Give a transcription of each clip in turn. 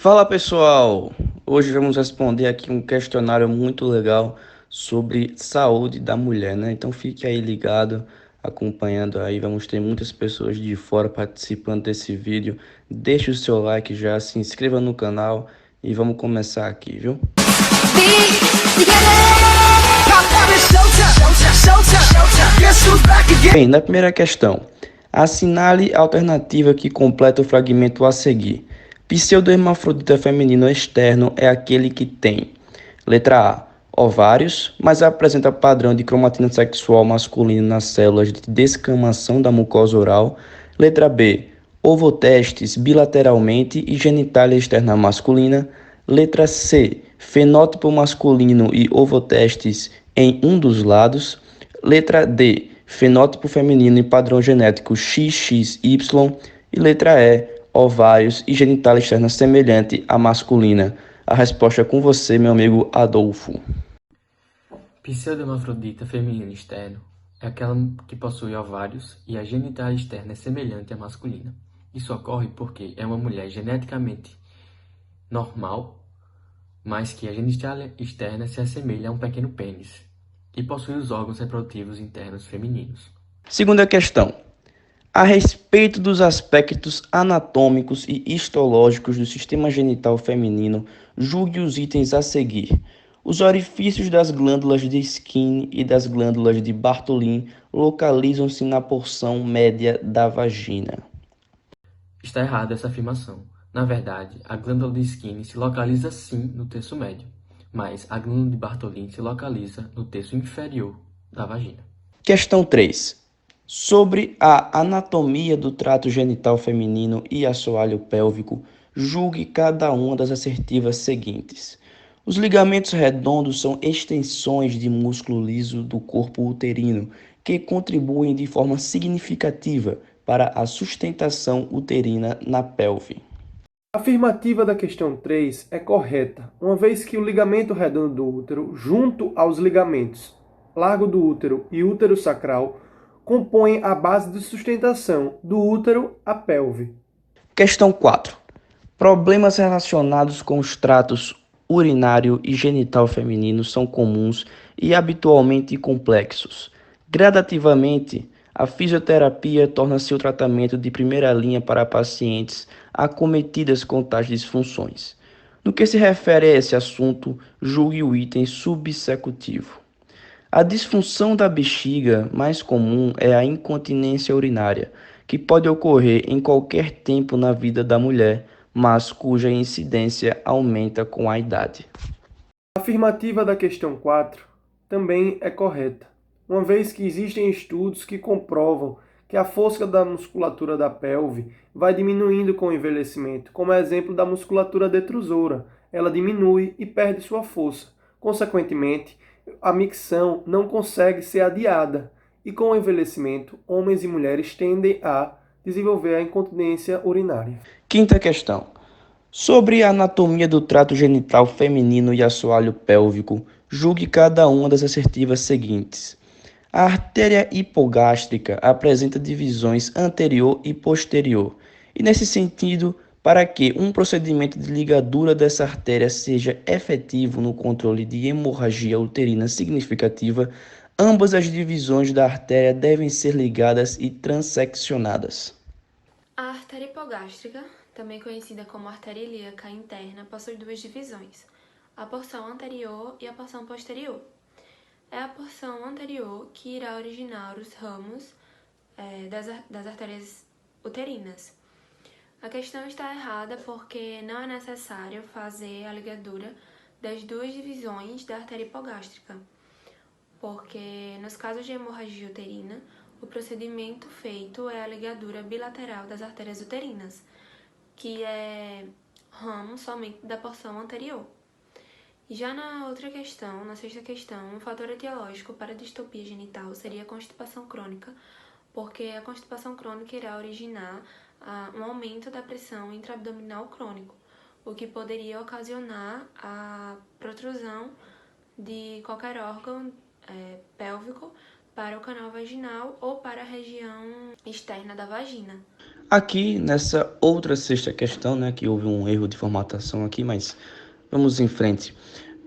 Fala pessoal! Hoje vamos responder aqui um questionário muito legal sobre saúde da mulher, né? Então fique aí ligado, acompanhando aí. Vamos ter muitas pessoas de fora participando desse vídeo. Deixe o seu like já, se inscreva no canal e vamos começar aqui, viu? Bem, na primeira questão, assinale a alternativa que completa o fragmento a seguir. Pseudohermafrodita feminino externo é aquele que tem: letra A, ovários, mas apresenta padrão de cromatina sexual masculino nas células de descamação da mucosa oral. Letra B, ovotestes bilateralmente e genitália externa masculina. Letra C, fenótipo masculino e ovotestes em um dos lados. Letra D, fenótipo feminino e padrão genético XXY. E letra E, ovários e genitália externa semelhante à masculina. A resposta é com você, meu amigo Adolfo. Pseudohermafrodita feminino externo é aquela que possui ovários e a genitália externa é semelhante à masculina. Isso ocorre porque é uma mulher geneticamente normal, mas que a genitália externa se assemelha a um pequeno pênis e possui os órgãos reprodutivos internos femininos. Segunda questão. A respeito dos aspectos anatômicos e histológicos do sistema genital feminino, julgue os itens a seguir. Os orifícios das glândulas de Skinner e das glândulas de Bartholin localizam-se na porção média da vagina. Está errada essa afirmação. Na verdade, a glândula de Skinner se localiza sim no terço médio, mas a glândula de Bartholin se localiza no terço inferior da vagina. Questão 3. Sobre a anatomia do trato genital feminino e assoalho pélvico, julgue cada uma das assertivas seguintes. Os ligamentos redondos são extensões de músculo liso do corpo uterino, que contribuem de forma significativa para a sustentação uterina na pelve. A afirmativa da questão 3 é correta, uma vez que o ligamento redondo do útero, junto aos ligamentos largo do útero e útero sacral, compõem a base de sustentação do útero à pelve. Questão 4. Problemas relacionados com os tratos urinário e genital feminino são comuns e habitualmente complexos. Gradativamente, a fisioterapia torna-se o tratamento de primeira linha para pacientes acometidas com tais disfunções. No que se refere a esse assunto, julgue o item subsecutivo. A disfunção da bexiga mais comum é a incontinência urinária, que pode ocorrer em qualquer tempo na vida da mulher, mas cuja incidência aumenta com a idade. A afirmativa da questão 4 também é correta, uma vez que existem estudos que comprovam que a força da musculatura da pelve vai diminuindo com o envelhecimento, como é exemplo da musculatura detrusora. Ela diminui e perde sua força. Consequentemente, a micção não consegue ser adiada, e com o envelhecimento, homens e mulheres tendem a desenvolver a incontinência urinária. Quinta questão. Sobre a anatomia do trato genital feminino e assoalho pélvico, julgue cada uma das assertivas seguintes. A artéria hipogástrica apresenta divisões anterior e posterior, e nesse sentido, para que um procedimento de ligadura dessa artéria seja efetivo no controle de hemorragia uterina significativa, ambas as divisões da artéria devem ser ligadas e transeccionadas. A artéria hipogástrica, também conhecida como artéria ilíaca interna, possui duas divisões, a porção anterior e a porção posterior. É a porção anterior que irá originar os ramos das artérias uterinas. A questão está errada porque não é necessário fazer a ligadura das duas divisões da artéria hipogástrica, porque nos casos de hemorragia uterina, o procedimento feito é a ligadura bilateral das artérias uterinas, que é ramo somente da porção anterior. Já na outra questão, na sexta questão, um fator etiológico para a distopia genital seria a constipação crônica, porque a constipação crônica irá originar um aumento da pressão intraabdominal crônico, o que poderia ocasionar a protrusão de qualquer órgão pélvico para o canal vaginal ou para a região externa da vagina. Aqui, nessa outra sexta questão, né, que houve um erro de formatação aqui, mas vamos em frente.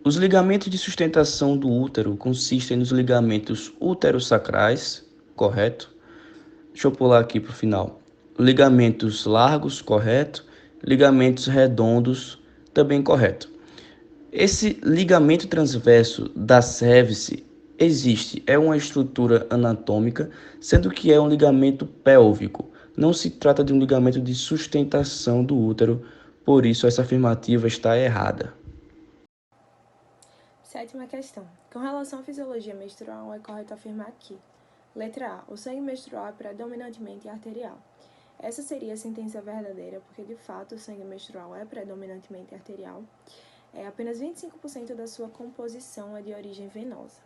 Os ligamentos de sustentação do útero consistem nos ligamentos uterossacrais, correto? Deixa eu pular aqui para o final. Ligamentos largos, correto? Ligamentos redondos, também correto. Esse ligamento transverso da cervice existe, é uma estrutura anatômica, sendo que é um ligamento pélvico. Não se trata de um ligamento de sustentação do útero, por isso essa afirmativa está errada. Sétima questão. Com relação à fisiologia menstrual, é correto afirmar que: letra A. O sangue menstrual é predominantemente arterial. Essa seria a sentença verdadeira, porque de fato o sangue menstrual é predominantemente arterial. Apenas 25% da sua composição é de origem venosa.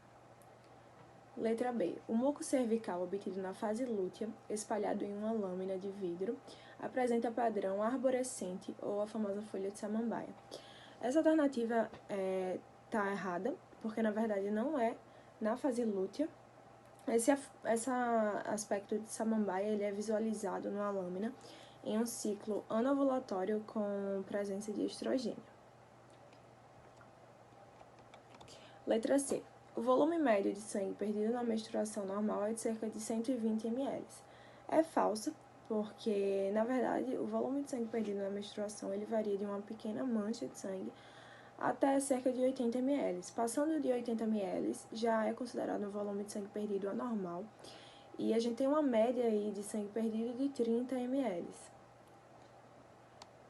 Letra B. O muco cervical obtido na fase lútea, espalhado em uma lâmina de vidro, apresenta padrão arborescente ou a famosa folha de samambaia. Essa alternativa está errada, porque na verdade não é na fase lútea. Esse aspecto de samambaia ele é visualizado numa lâmina em um ciclo anovulatório com presença de estrogênio. Letra C. O volume médio de sangue perdido na menstruação normal é de cerca de 120 ml. É falso, porque, na verdade, o volume de sangue perdido na menstruação ele varia de uma pequena mancha de sangue até cerca de 80 ml. Passando de 80 ml, já é considerado um volume de sangue perdido anormal. E a gente tem uma média aí de sangue perdido de 30 ml.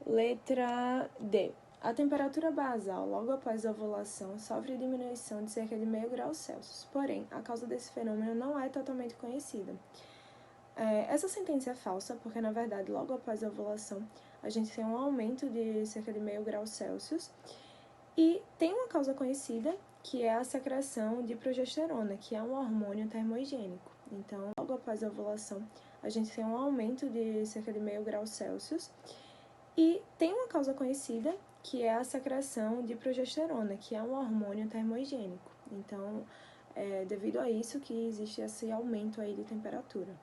Letra D. A temperatura basal logo após a ovulação sofre diminuição de cerca de 0,5 grau Celsius. Porém, a causa desse fenômeno não é totalmente conhecida. Essa sentença é falsa, porque, na verdade, logo após a ovulação, a gente tem um aumento de cerca de 0,5 grau Celsius. E tem uma causa conhecida, que é a secreção de progesterona, que é um hormônio termoigênico. Então, logo após a ovulação, a gente tem um aumento de cerca de 0,5 grau Celsius. E tem uma causa conhecida, que é a secreção de progesterona, que é um hormônio termoigênico. Então, devido a isso que existe esse aumento aí de temperatura.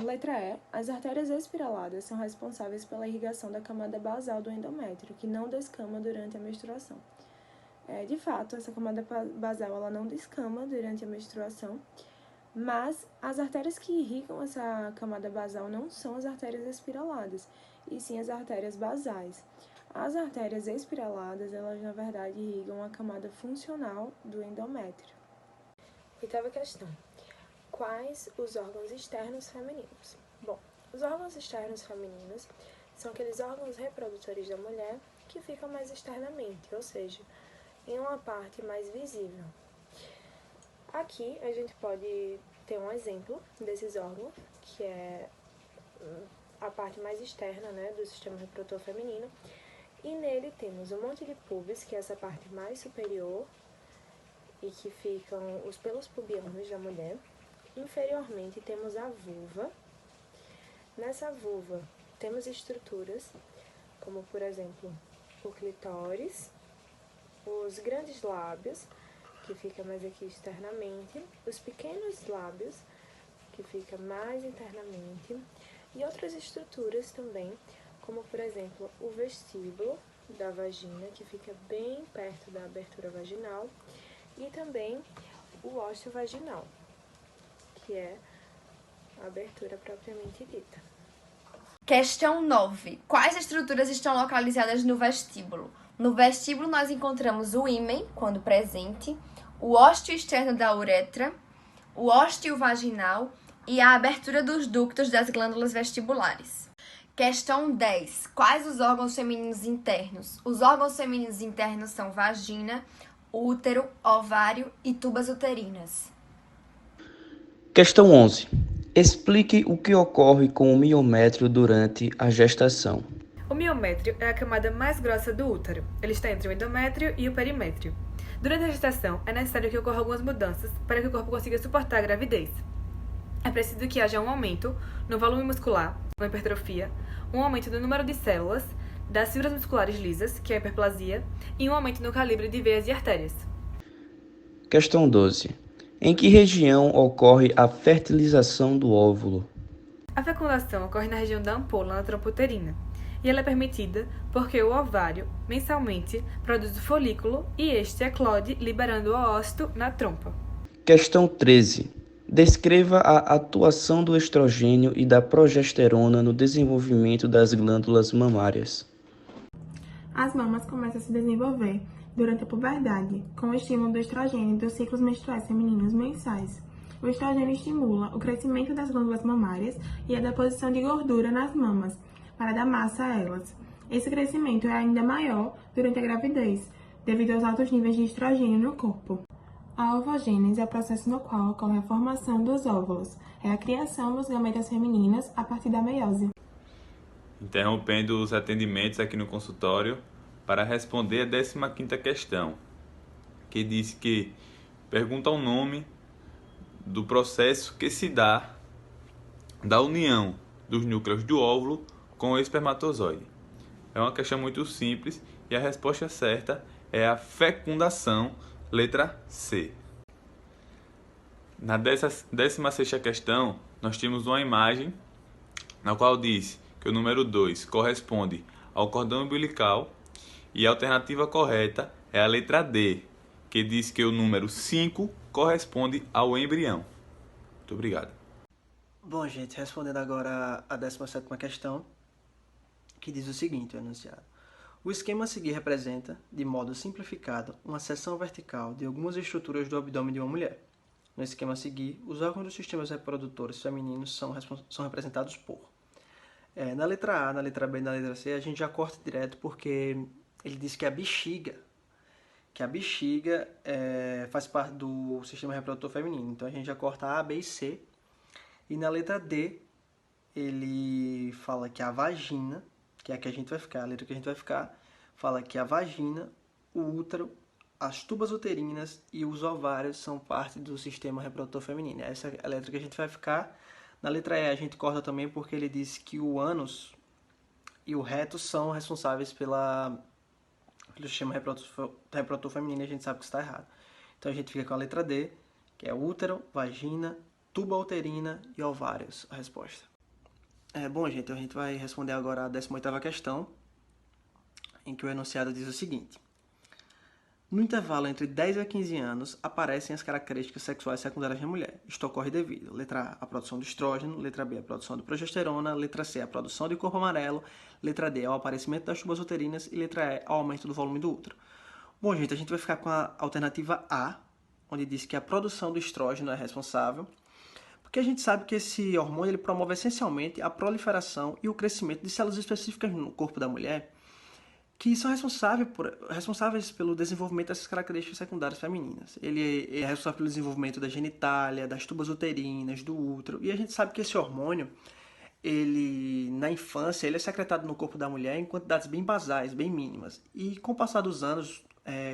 Letra E. As artérias espiraladas são responsáveis pela irrigação da camada basal do endométrio, que não descama durante a menstruação. De fato, essa camada basal ela não descama durante a menstruação, mas as artérias que irrigam essa camada basal não são as artérias espiraladas, e sim as artérias basais. As artérias espiraladas, elas na verdade irrigam a camada funcional do endométrio. Oitava questão. Quais os órgãos externos femininos? Bom, os órgãos externos femininos são aqueles órgãos reprodutores da mulher que ficam mais externamente, ou seja, em uma parte mais visível. Aqui a gente pode ter um exemplo desses órgãos, que é a parte mais externa, né, do sistema reprodutor feminino, e nele temos um monte de pubis, que é essa parte mais superior, e que ficam os pelos pubianos da mulher. Inferiormente temos a vulva. Nessa vulva temos estruturas como, por exemplo, o clitóris, os grandes lábios, que fica mais aqui externamente, os pequenos lábios, que fica mais internamente, e outras estruturas também, como, por exemplo, o vestíbulo da vagina, que fica bem perto da abertura vaginal, e também o ósseo vaginal, que é a abertura propriamente dita. Questão 9. Quais estruturas estão localizadas no vestíbulo? No vestíbulo nós encontramos o ímen, quando presente, o ósteo externo da uretra, o ósteo vaginal e a abertura dos ductos das glândulas vestibulares. Questão 10. Quais os órgãos femininos internos? Os órgãos femininos internos são vagina, útero, ovário e tubas uterinas. Questão 11. Explique o que ocorre com o miométrio durante a gestação. O miométrio é a camada mais grossa do útero. Ele está entre o endométrio e o perimétrio. Durante a gestação, é necessário que ocorram algumas mudanças para que o corpo consiga suportar a gravidez. É preciso que haja um aumento no volume muscular, uma hipertrofia, um aumento do número de células, das fibras musculares lisas, que é a hiperplasia, e um aumento no calibre de veias e artérias. Questão 12. Em que região ocorre a fertilização do óvulo? A fecundação ocorre na região da ampola, na trompa uterina, e ela é permitida porque o ovário, mensalmente, produz o folículo e este eclode, liberando o ócito na trompa. Questão 13. Descreva a atuação do estrogênio e da progesterona no desenvolvimento das glândulas mamárias. As mamas começam a se desenvolver durante a puberdade, com o estímulo do estrogênio e dos ciclos menstruais femininos mensais. O estrogênio estimula o crescimento das glândulas mamárias e a deposição de gordura nas mamas, para dar massa a elas. Esse crescimento é ainda maior durante a gravidez, devido aos altos níveis de estrogênio no corpo. A ovogênese é o processo no qual ocorre a formação dos óvulos. É a criação dos gametas femininas a partir da meiose. Interrompendo os atendimentos aqui no consultório para responder a 15ª questão, que diz que pergunta o nome do processo que se dá da união dos núcleos do óvulo com o espermatozoide. É uma questão muito simples e a resposta certa é a fecundação, letra C. Na 16ª questão, nós temos uma imagem na qual diz que o número 2 corresponde ao cordão umbilical e a alternativa correta é a letra D, que diz que o número 5 corresponde ao embrião. Muito obrigado. Bom, gente, respondendo agora a 17ª questão, que diz o seguinte, o enunciado. O esquema a seguir representa, de modo simplificado, uma seção vertical de algumas estruturas do abdômen de uma mulher. No esquema a seguir, os órgãos dos sistemas reprodutores femininos são representados por... na letra A, na letra B e na letra C, a gente já corta direto porque ele diz que a bexiga faz parte do sistema reprodutor feminino. Então a gente já corta A, B e C. E na letra D, ele fala que a vagina, que é a que a gente vai ficar, a letra que a gente vai ficar, fala que a vagina, o útero, as tubas uterinas e os ovários são parte do sistema reprodutor feminino. Essa é a letra que a gente vai ficar. Na letra E a gente corta também porque ele diz que o ânus e o reto são responsáveis pelo sistema reprodutor feminino e a gente sabe que isso está errado. Então a gente fica com a letra D, que é útero, vagina, tuba uterina e ovários, a resposta. Bom, gente, a gente vai responder agora a 18ª questão, em que o enunciado diz o seguinte. No intervalo entre 10 a 15 anos, aparecem as características sexuais secundárias da mulher. Isto ocorre devido, letra A, a produção do estrógeno, letra B, a produção de progesterona, letra C, a produção de corpo amarelo, letra D, ao aparecimento das tubas uterinas e letra E, ao aumento do volume do útero. Bom, gente, a gente vai ficar com a alternativa A, onde diz que a produção do estrógeno é responsável, porque a gente sabe que esse hormônio ele promove essencialmente a proliferação e o crescimento de células específicas no corpo da mulher, que são responsáveis pelo desenvolvimento dessas características secundárias femininas. Ele é responsável pelo desenvolvimento da genitália, das tubas uterinas, do útero, e a gente sabe que esse hormônio, na infância, ele é secretado no corpo da mulher em quantidades bem basais, bem mínimas. E com o passar dos anos,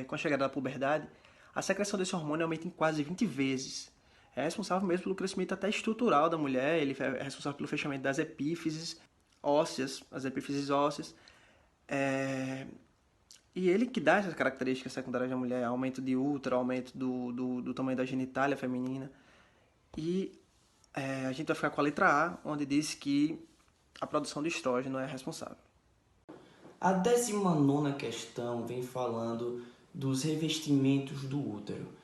com a chegada da puberdade, a secreção desse hormônio aumenta em quase 20 vezes. É responsável mesmo pelo crescimento até estrutural da mulher, ele é responsável pelo fechamento das epífises ósseas, as epífises ósseas, e ele que dá essas características secundárias da mulher, aumento de útero, aumento do tamanho da genitália feminina. E a gente vai ficar com a letra A, onde diz que a produção de estrógeno é responsável. A 19ª questão vem falando dos revestimentos do útero.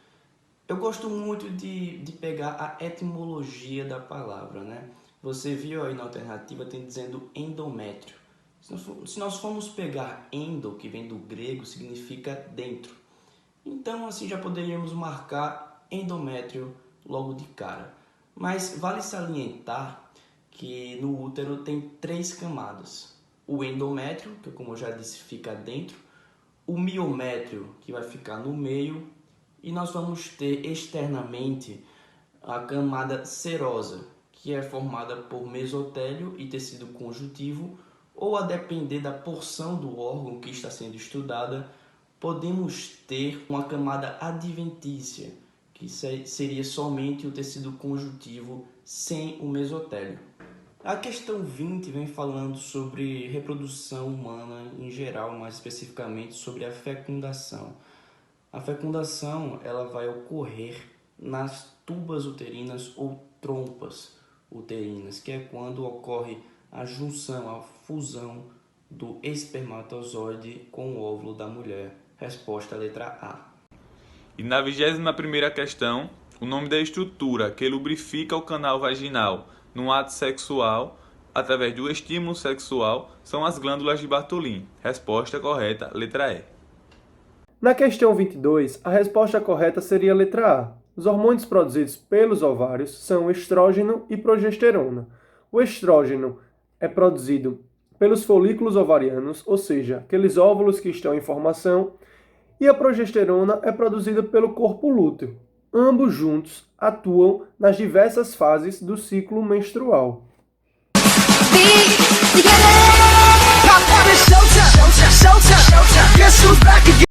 Eu gosto muito de pegar a etimologia da palavra, né? Você viu aí na alternativa, tem dizendo endométrio. Se nós formos pegar endo, que vem do grego, significa dentro. Então, assim, já poderíamos marcar endométrio logo de cara. Mas vale salientar que no útero tem 3 camadas. O endométrio, que como eu já disse, fica dentro. O miométrio, que vai ficar no meio. E nós vamos ter externamente a camada serosa, que é formada por mesotélio e tecido conjuntivo, ou a depender da porção do órgão que está sendo estudada, podemos ter uma camada adventícia, que seria somente o tecido conjuntivo sem o mesotélio. A questão 20 vem falando sobre reprodução humana em geral, mais especificamente sobre a fecundação. A fecundação ela vai ocorrer nas tubas uterinas ou trompas, uterinas, que é quando ocorre a junção, a fusão do espermatozoide com o óvulo da mulher. Resposta letra A. E na 21ª questão, o nome da estrutura que lubrifica o canal vaginal no ato sexual através do estímulo sexual são as glândulas de Bartholin. Resposta correta, letra E. Na questão 22, a resposta correta seria a letra A. Os hormônios produzidos pelos ovários são o estrógeno e progesterona. O estrógeno é produzido pelos folículos ovarianos, ou seja, aqueles óvulos que estão em formação, e a progesterona é produzida pelo corpo lúteo. Ambos juntos atuam nas diversas fases do ciclo menstrual.